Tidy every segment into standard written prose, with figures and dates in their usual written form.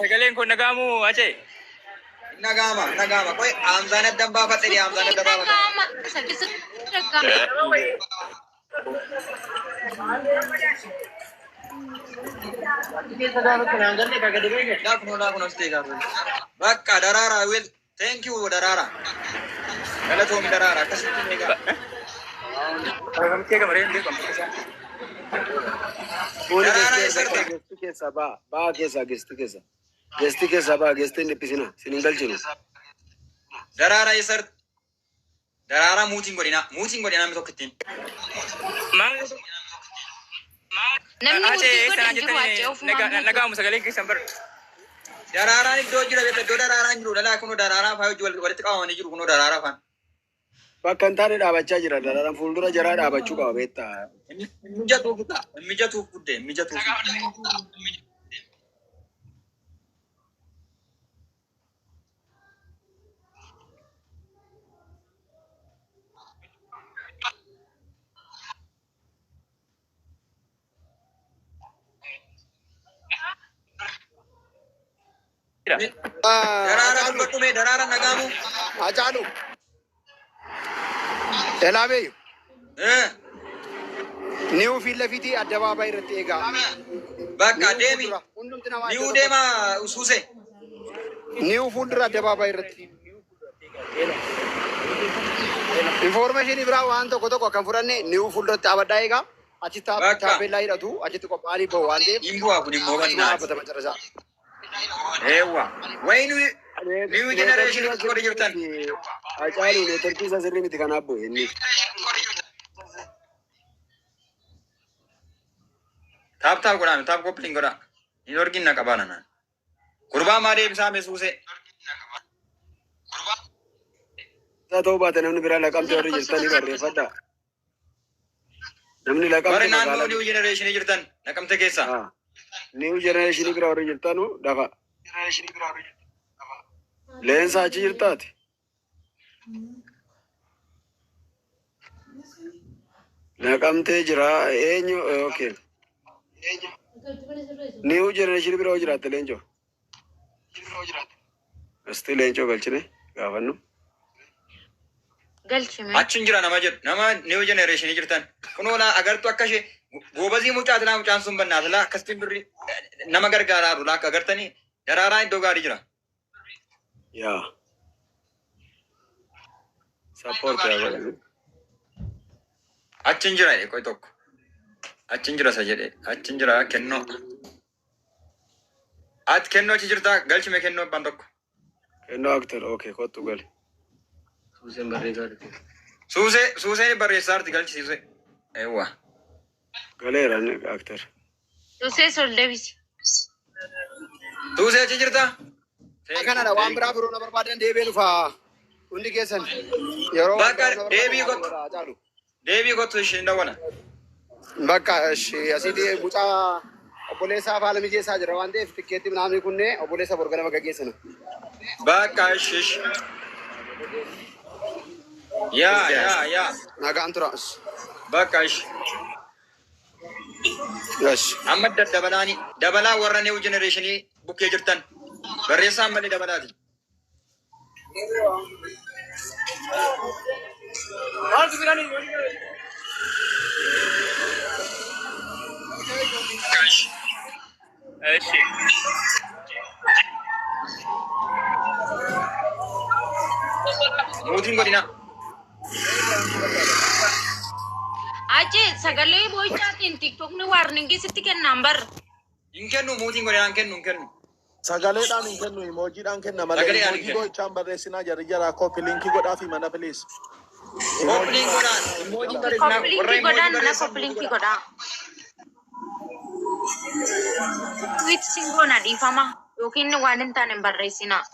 Sagaleen kun nagamu ache. Nagama. Koy amzana damba fateri amzana damba. Nagama. Sabi sa nagama. Bakka darara will. Thank you darara. Kala to mi darara kasi mega. Kamu kaya kemarin dia kamu kesana. Gesti ke sabah, bah kesa gesti ke sabah gesti ni pisina, sininggal chino. Darara isar. Darara muting godina mi tokkittin. Mang. Namni Ache murtii sana godhan jiru jettanii achii ofumaan nagamu sagaleen keessan bar. Darara iddoo jira beekta iddoo darara jiru dhalaa kunoo darara faa walitti qabamanii jiru kunoo darara faan. Bakka hin taane dhaabachaa jira. Dararaan fuuldura jaraa dhaabachuu qaba beektaa. Mijatuuf guddee mijatuuf. Darara dubbatume darara nagamu. Ajaalu. Elaabeeyu. Niu fila fiti addabaabaayii irratti eegaa. Bakka deemi. Niu deema usuuse. Niu fuuldura addabaabaayii irratti. Informationii biraa waan tokko kan fudhanne niu fuulduratti abaddaa eegaa. Achitti taappellaa hidhatu achitti qophaa'anii bahu waan ta'eef. Imbu'aa kun immoo bal'inaa. Dhaabbata macarasaa. Eewwa. Wayinu niu generation kodi jirtan. Ajaalu neetworkii isaa sirrii miti kanaaf bu'e inni. Taap godhaan taap koppiin godhaa. Inni orgin na qabaa nanaan. Gurbaa maa deebisaa meesuuse. Isaa ta'uu baate namni biraa laqamtee warri jirtanii barreeffadhaa. Namni laqamte warri naannoo niu generation jirtan naqamte keessa. Niu generation biraa warri jirtanu dafa. Leensa achi jirtaati. Naqamtee jira eenyu okay. Niu generation biraa jiraatte leencoo. Asti leencoo galchine gaafannu. galchime. Achin jira nama jedhu nama niu generation jirtan. Kunoo laa agartu akka ishee goobazii mucaati mucaan sun bannaati laa akkasitti birri nama gargaaraa jiru laa akka agartanii daraaraa iddoo gaarii jira. Yaa. Support yaa godhani. Achin jira qoy tokko. Achin jira sa jedhe. Achin jira kennoo. Ati kennoo achi jirta galchime kennoo ban tokko. Kennoo actor okay kottu gali. Suuseen barreessaa arti galchisiise. Eewwa. Galeera actor. Tusee sol deebisi. Suusee achi jirta? Kanadha waan biraa biroo na barbaadan deebi'ee dhufaa. Hundi keessan yeroo bakka deebii kottu. Deebii kottu isheen dawwana. Bakka asitti mucaa obboleessaa faala mijeessaa jira waan ta'eef tikkeetti naamni kunne obboleessa borgana bakka geessanu. Bakka shish. Yaa. Nagaan tura. Bakka shish. Yes. Amma dabalaa warra new generationii bukkee jirtan. Barreessaa ammallee dabalaati. Mootiin godina. Achi sagalee boo'ichaatiin tiktookni waarningii sitti kennaan bar. Hin kennu mootiin godina hin kennu. Sagaleedhaan hin kennu imoojiidhaan kenna malee imojii go'ichaan barreessinaa jarri kooppi liinkii godhaa fi mana piliis. Koppiliinkii godhaan mana koppiliinkii godhaa. Tweet singoona dhiifama yookiin waan hin taane hin barreessinaa.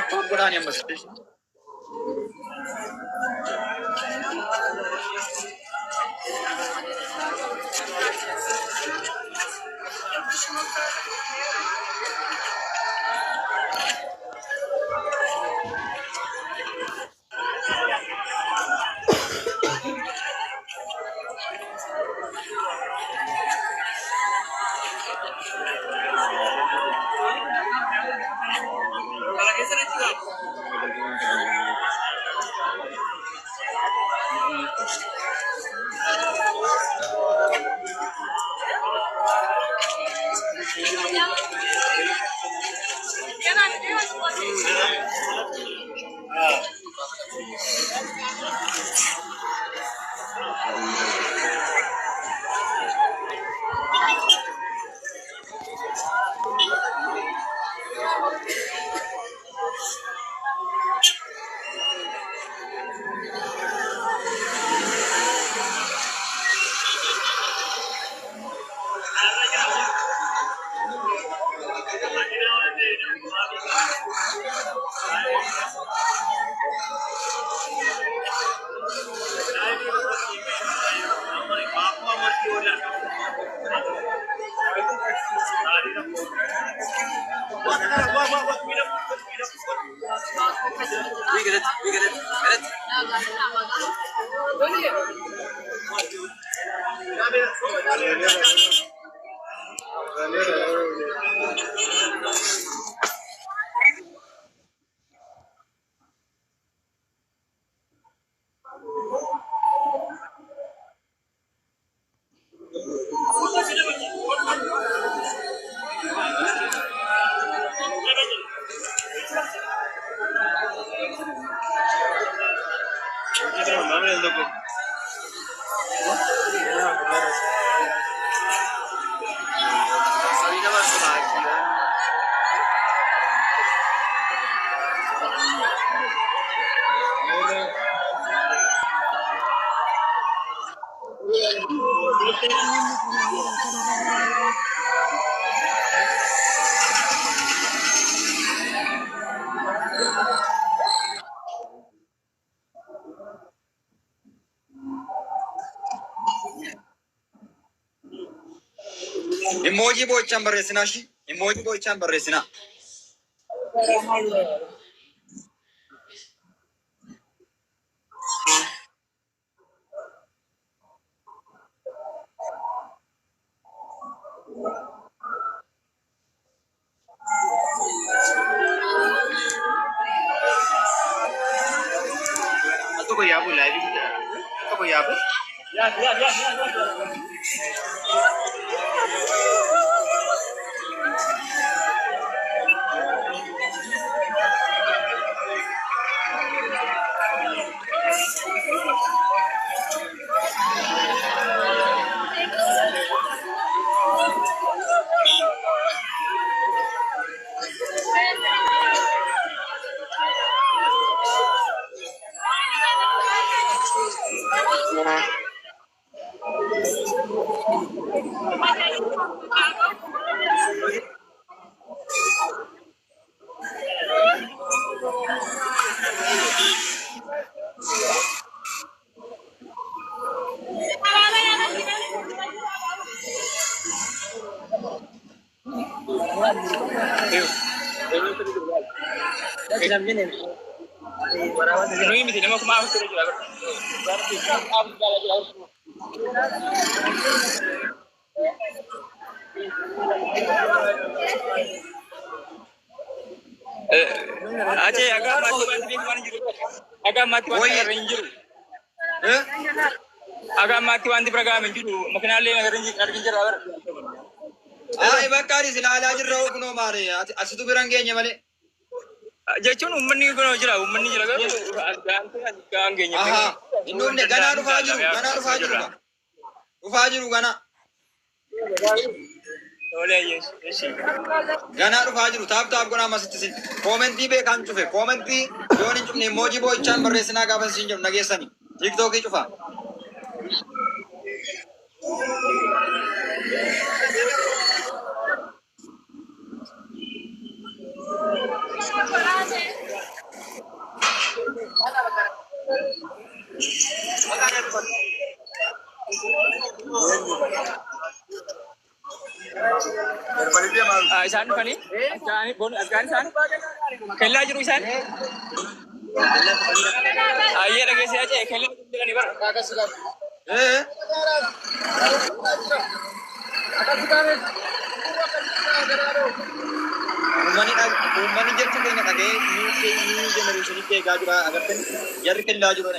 Top godan yammasın. Emoji bochan barreessina shi. Emoji bochan barreessina. Atau kau yabu live itu. Atau kau yabu? Ya. Aceh agak masuk bantu kemarin juga. Aga mati Oi. wanti arranjiru. Aga mati wanti program jiru. Makinaalee arranjiru agar. Ay bakka silaalaa jirra kunoo maare asitu biran geenye malee. Jechuun uummanni kun jira. Uummanni jira garuu gaan geenye. Aha. Inni ganaa dhufaa jiru. Dhufaa jiru ganaa. Olee yeshi. Ganaa dhufaa jiru taap godhaa masitti sin. Koomentii beekan cufe. Koomentii yoon hin cufne emoojii boo'ichaan barreessinaa gaafa sin jedhu nageessani. Tiiktookii cufaa. Isaan dhufanii asgaan isaan kellaa jiru isaan. Ayyee dhageessee ajee kellaa jiru jedhanii bara. Uummanni jechuun keenya dhagee new generation eegaa jira agartanii jarri kellaa jiru.